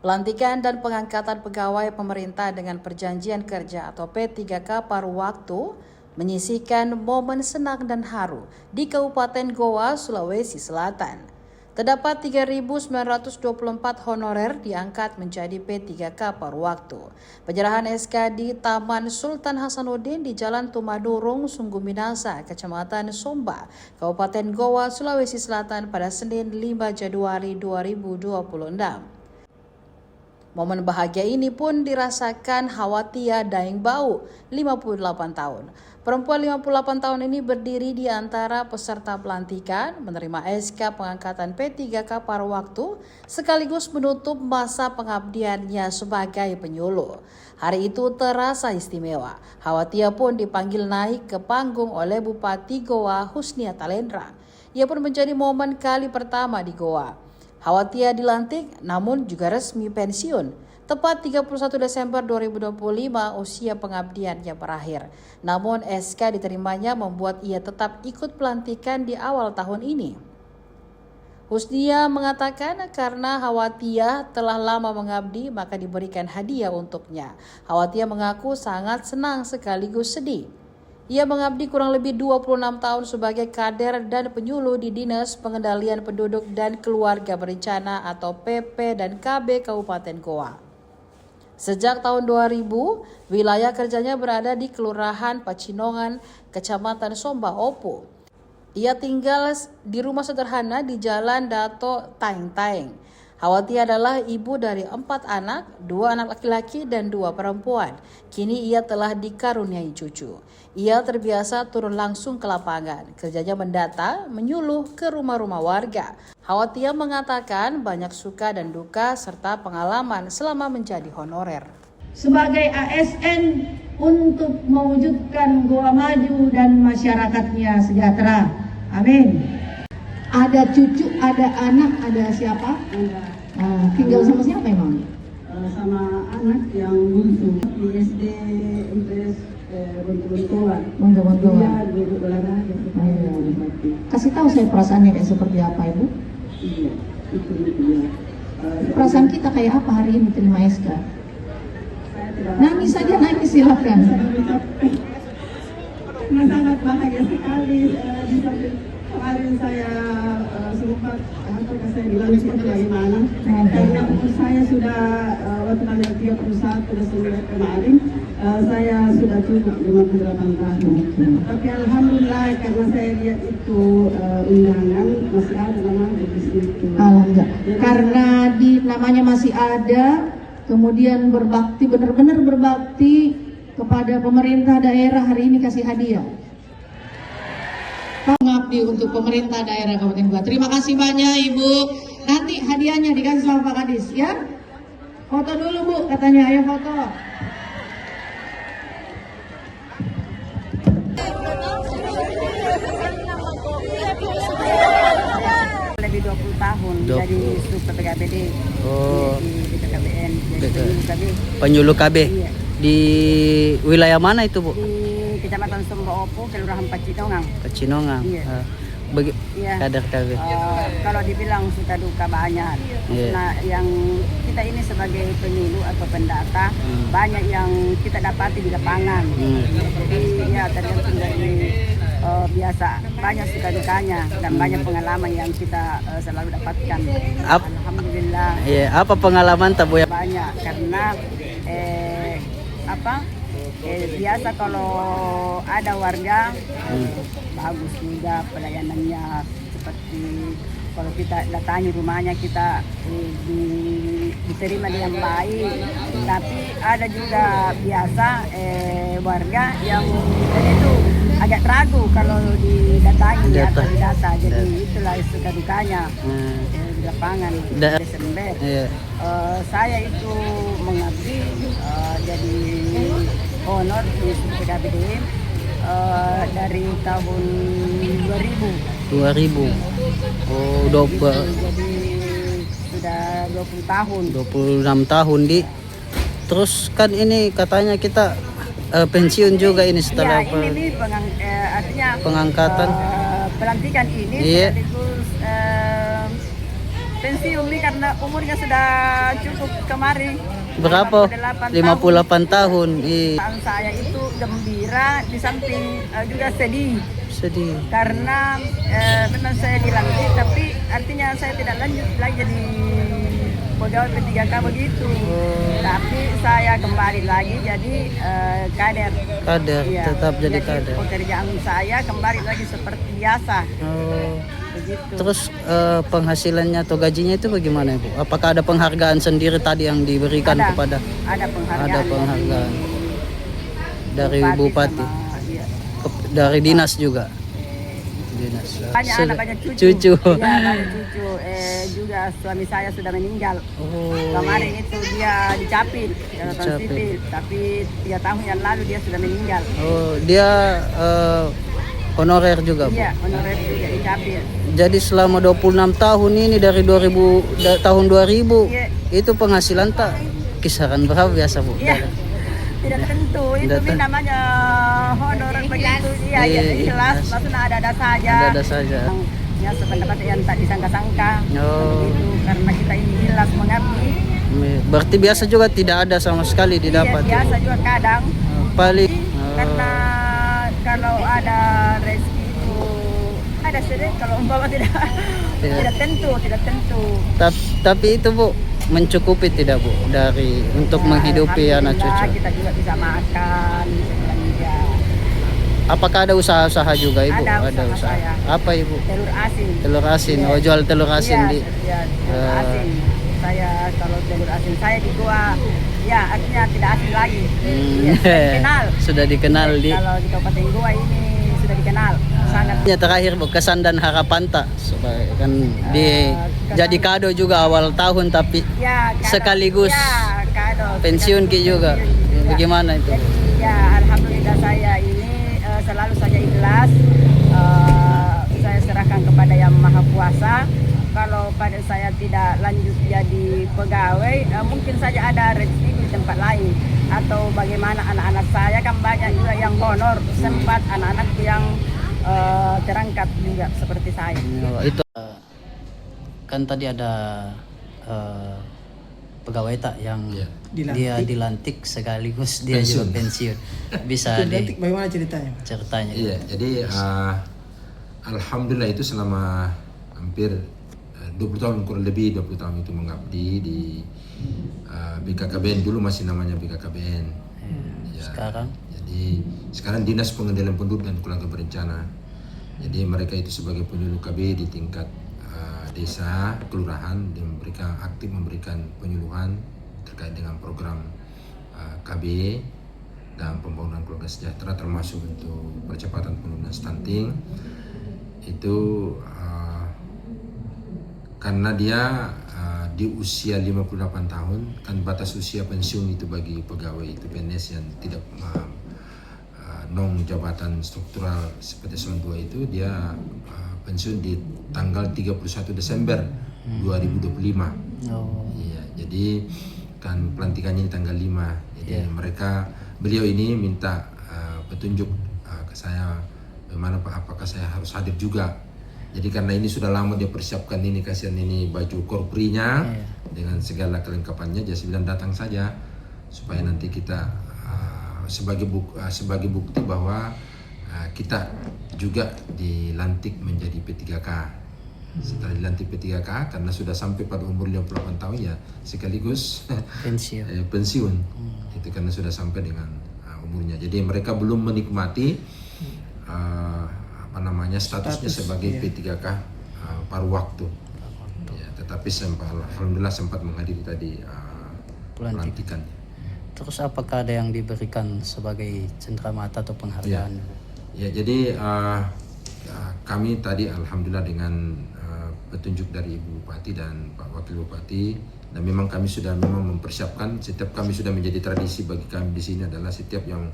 Pelantikan dan pengangkatan pegawai pemerintah dengan perjanjian kerja atau P3K paruh waktu menyisihkan momen senang dan haru di Kabupaten Goa, Sulawesi Selatan. Terdapat 3.924 honorer diangkat menjadi P3K paruh waktu. Penyerahan SK di Taman Sultan Hasanuddin di Jalan Tumadurung, Sungguh Minasa, Kecamatan Somba, Kabupaten Goa, Sulawesi Selatan pada Senin 5 Januari 2026. Momen bahagia ini pun dirasakan Hawatia Daeng Bau, 58 tahun. Perempuan 58 tahun ini berdiri di antara peserta pelantikan, menerima SK pengangkatan P3K paruh waktu, sekaligus menutup masa pengabdiannya sebagai penyuluh. Hari itu terasa istimewa. Hawatia pun dipanggil naik ke panggung oleh Bupati Goa, Husnia Talendra. Ia pun menjadi momen kali pertama di Goa. Hawatia dilantik namun juga resmi pensiun. Tepat 31 Desember 2025 usia pengabdiannya berakhir. Namun SK diterimanya membuat ia tetap ikut pelantikan di awal tahun ini. Husnia mengatakan karena Hawatia telah lama mengabdi maka diberikan hadiah untuknya. Hawatia mengaku sangat senang sekaligus sedih. Ia mengabdi kurang lebih 26 tahun sebagai kader dan penyuluh di Dinas Pengendalian Penduduk dan Keluarga Berencana atau PP dan KB Kabupaten Goa. Sejak tahun 2000, wilayah kerjanya berada di Kelurahan Pacinongan, Kecamatan Somba Opo. Ia tinggal di rumah sederhana di Jalan Dato Taeng Taeng. Hawatia adalah ibu dari 4 anak, 2 anak laki-laki dan 2 perempuan. Kini ia telah dikaruniai cucu. Ia terbiasa turun langsung ke lapangan. Kerjanya mendata, menyuluh ke rumah-rumah warga. Hawatia mengatakan banyak suka dan duka serta pengalaman selama menjadi honorer. Sebagai ASN untuk mewujudkan Goa maju dan masyarakatnya sejahtera. Amin. Ada cucu, ada anak, ada siapa? Tinggal sama siapa emang? Sama anak yang bungsu di SD MTS Bontoan. Iya, duduk olahraga. Kasih tahu saya perasaannya kayak seperti apa, Ibu? Iya, itu dia. Perasaan kita kayak apa hari ini terima SK? Nangis saja, nangis silakan. Sangat bahagia sekali. Di samping kemarin saya sempat saya bilang seperti bagaimana karena umur saya sudah waktu tanggal 31 Desember kemarin saya sudah cukup 58 tahun. Tapi alhamdulillah karena saya lihat itu undangan masih ada nama di situ. Alhamdulillah. Karena di namanya masih ada, kemudian berbakti, benar-benar berbakti kepada pemerintah daerah, hari ini kasih hadiah. Mengabdi untuk pemerintah daerah Kabupaten Goa. Terima kasih banyak Ibu. Nanti hadiahnya dikasih sama Pak Kadis ya. Foto dulu Bu, katanya ayo foto. Lebih 20 tahun 20. dari Super PKBD di PKBN jadi penyuluh KB. Iya. Di wilayah mana itu Bu? Di Kecamatan Somba Opo, Kelurahan Pacinongan. Pacinongan. Iya. Iya. Kader KB. Kalau dibilang suka duka banyak. Iya. Nah, yang kita ini sebagai penyuluh atau pendata banyak yang kita dapati di lapangan. Jadi ya tergantung dari biasa banyak suka dukanya dan banyak pengalaman yang kita selalu dapatkan. Alhamdulillah. Iya, apa pengalaman Bu ya? Banyak karena biasa kalau ada warga bagus juga pelayanannya, seperti kalau kita datangi rumahnya kita diterima dengan baik. Tapi ada juga biasa warga yang itu agak ragu kalau didatangi atau didata. Jadi itulah suka dukanya di lapangan Desember. Saya itu mengabdi jadi honor di PKBD dari tahun 2000. Oh, Jadi sudah 20 tahun. 26 tahun di. Terus kan ini katanya kita pensiun juga ini setelah ya, ini artinya pengangkatan pelantikan ini iya. sekaligus pensiun nih karena umurnya sudah cukup kemarin. Berapa? 58 58 tahun. Perasaan saya itu gembira di samping juga sedih. Sedih. Karena memang saya dilantik, tapi artinya saya tidak lanjut lagi jadi pegawai P3K begitu. Tapi saya kembali lagi jadi kader. Kader, Iya, tetap jadi kader. Pekerjaan saya kembali lagi seperti biasa. Oh. Begitu. Terus penghasilannya atau gajinya itu bagaimana Ibu? Apakah ada penghargaan sendiri tadi yang diberikan kepada? Ada penghargaan. Ada penghargaan dari Bupati Bupati, sama, iya. dari dinas juga. Dinas. Banyak banyak cucu. Cucu. Iya, banyak cucu. Juga suami saya sudah meninggal. Oh. Kemarin itu dia dicapil, jabatan Dicapil. sipil, tapi 3 tahun yang lalu dia sudah meninggal. Oh, dia honorer juga, Bu. Iya, honorer juga dicapil. Jadi selama 26 tahun ini dari tahun 2000 Iya. itu penghasilan tak kisaran berapa biasa, Bu? Iya. Tidak tentu, itu Tidak tentu. namanya honorer begitu. Iya, Iya, ya, ikhlas, ikhlas. maksudnya ada saja. Ada saja. Ya sependapat yang tak disangka-sangka. Oh. Begitu, karena kita ini ikhlas mengabdi. Berarti biasa juga tidak ada sama sekali didapat. Iya, biasa juga kadang. Paling Karena kalau ada rezeki itu ada sering, kalau umpama tidak Iya. tidak tentu. tapi itu Bu mencukupi tidak Bu dari untuk Ya, menghidupi anak alhamdulillah, cucu? kita juga bisa makan, bisa belanja. Apakah ada usaha-usaha juga Ibu? Ada usaha saya. Apa Ibu? Telur asin. Telur asin. Iya. Oh, jual telur asin Iya, di. iya, telur Eh. asin. Saya kalau telur asin saya di gua, ya artinya tidak asin lagi. Iya, sudah dikenal. Sudah dikenal di. Kalau di Kabupaten Goa ini sudah dikenal. Sangat. Ya, terakhir Bu, kesan dan harapan tak supaya kan jadi kado juga awal tahun tapi Ya, kado. sekaligus Ya, kado. pensiun Ki juga. Pensiun juga. Bagaimana itu? Jadi, ya alhamdulillah saya ini selalu saja ikhlas. Saya serahkan kepada Yang Maha Kuasa. Kalau pada saya tidak lanjut jadi pegawai, mungkin saja ada rezeki di tempat lain. Atau bagaimana anak-anak saya kan banyak juga yang honor, sempat anak-anak yang terangkat juga seperti saya. Itu kan tadi ada pegawai tak yang dia dilantik sekaligus dia juga pensiun. Bisa Bagaimana ceritanya? ceritanya? Iya, jadi alhamdulillah itu selama hampir 20 tahun, kurang lebih 20 tahun itu mengabdi di BKKBN, dulu masih namanya BKKBN. Ya, Sekarang? Jadi sekarang Dinas Pengendalian Penduduk dan Keluarga Berencana. Jadi mereka itu sebagai penyuluh KB di tingkat desa, kelurahan, dan mereka aktif memberikan penyuluhan terkait dengan program KB dan pembangunan keluarga sejahtera, termasuk untuk percepatan penurunan stunting. Itu karena dia di usia 58 tahun, kan batas usia pensiun itu bagi pegawai itu PNS yang tidak non jabatan struktural seperti eselon 2 itu, dia pensiun di tanggal 31 Desember 2025. Oh. Iya, jadi kan pelantikannya di tanggal 5. Jadi beliau ini minta petunjuk ke saya, bagaimana Pak, apakah saya harus hadir juga. Jadi karena ini sudah lama dia persiapkan ini, kasihan ini baju korprinya dengan segala kelengkapannya, jadi saya bilang datang saja supaya nanti kita sebagai bukti bahwa kita juga dilantik menjadi P3K. Setelah dilantik P3K, karena sudah sampai pada umur 58 tahun ya sekaligus pensiun. Itu karena sudah sampai dengan umurnya. Jadi mereka belum menikmati statusnya sebagai P3K paruh waktu. Ya, tetapi alhamdulillah sempat menghadiri tadi pelantikan. Terus apakah ada yang diberikan sebagai cenderamata atau penghargaan? Ya, jadi kami tadi alhamdulillah dengan petunjuk dari Ibu Bupati dan Pak Wakil Bupati, dan memang kami sudah mempersiapkan, setiap kami sudah menjadi tradisi bagi kami di sini adalah setiap yang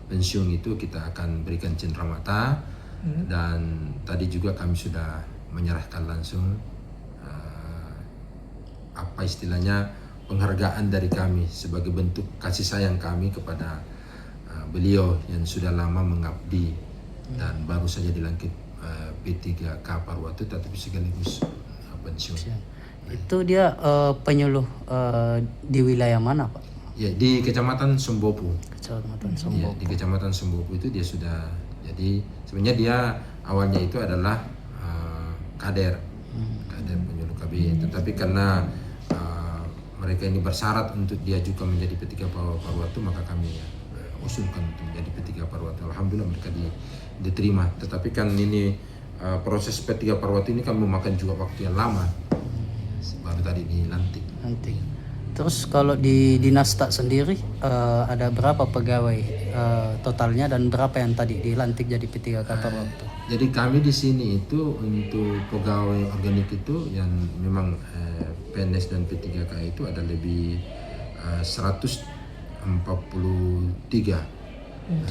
pensiun itu kita akan berikan cenderamata. Dan tadi juga kami sudah menyerahkan langsung apa istilahnya penghargaan dari kami sebagai bentuk kasih sayang kami kepada beliau yang sudah lama mengabdi dan baru saja dilantik P3K paruh waktu, tetapi sekaligus pensiun. Itu dia penyuluh di wilayah mana Pak? Ya, di Kecamatan Sembopu. Kecamatan Ya, Sembo. di Kecamatan Sembopu itu dia sudah. Jadi sebenarnya dia awalnya itu adalah kader penyuluh KB. Tetapi karena mereka ini bersyarat untuk dia juga menjadi P3 Parwatu, maka kami usulkan untuk menjadi P3 Parwatu. Alhamdulillah mereka diterima. Tetapi kan ini proses P3 Parwatu ini kan memakan juga waktu yang lama. Baru tadi dilantik. Nanti. Terus kalau di Dinas Tak sendiri ada berapa pegawai totalnya dan berapa yang tadi dilantik jadi P3K Parwatu? Jadi kami di sini itu untuk pegawai organik itu yang memang PNS dan P3K itu ada lebih 143.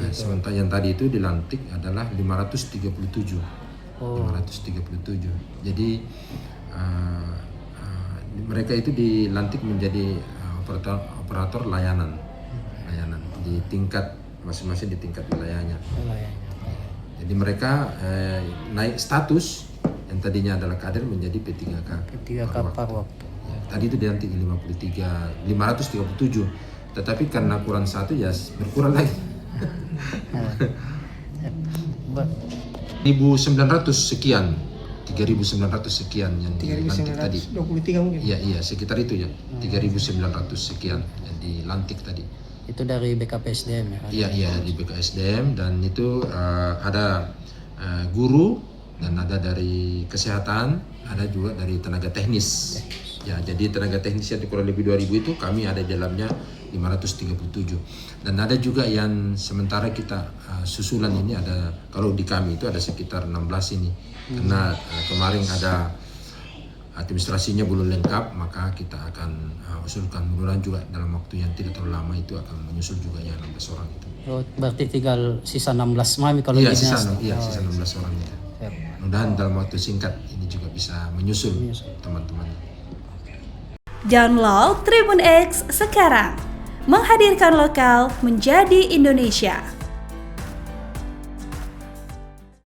Sementara yang tadi itu dilantik adalah 537. 537. Jadi mereka itu dilantik menjadi operator layanan di tingkat masing-masing di tingkat wilayahnya. Jadi mereka naik status yang tadinya adalah kader menjadi P3K Parwatu. Ya, tadi itu dilantik 537, tetapi karena kurang satu ya berkurang lagi. 1.900 sekian, 3.900 sekian yang dilantik tadi. 3.923 mungkin. Iya sekitar itu ya, 3.900 sekian yang dilantik tadi. Itu dari BKPSDM ya? Iya di BKSDM, dan itu ada guru dan ada dari kesehatan, ada juga dari tenaga teknis. Ya, jadi tenaga teknis yang kurang lebih 2.000 itu kami ada di dalamnya 537. Dan ada juga yang sementara kita susulan ini ada, kalau di kami itu ada sekitar 16 ini. Karena kemarin ada administrasinya belum lengkap, maka kita akan usulkan mudah-mudahan juga dalam waktu yang tidak terlalu lama itu akan menyusul juga yang 16 orang itu. Oh, berarti tinggal sisa 16 mami kalau Iya, di sisa Dinas. 16 orang itu. Mudah-mudahan dalam waktu singkat ini juga bisa menyusul teman-teman. Download Tribun X sekarang, menghadirkan lokal menjadi Indonesia.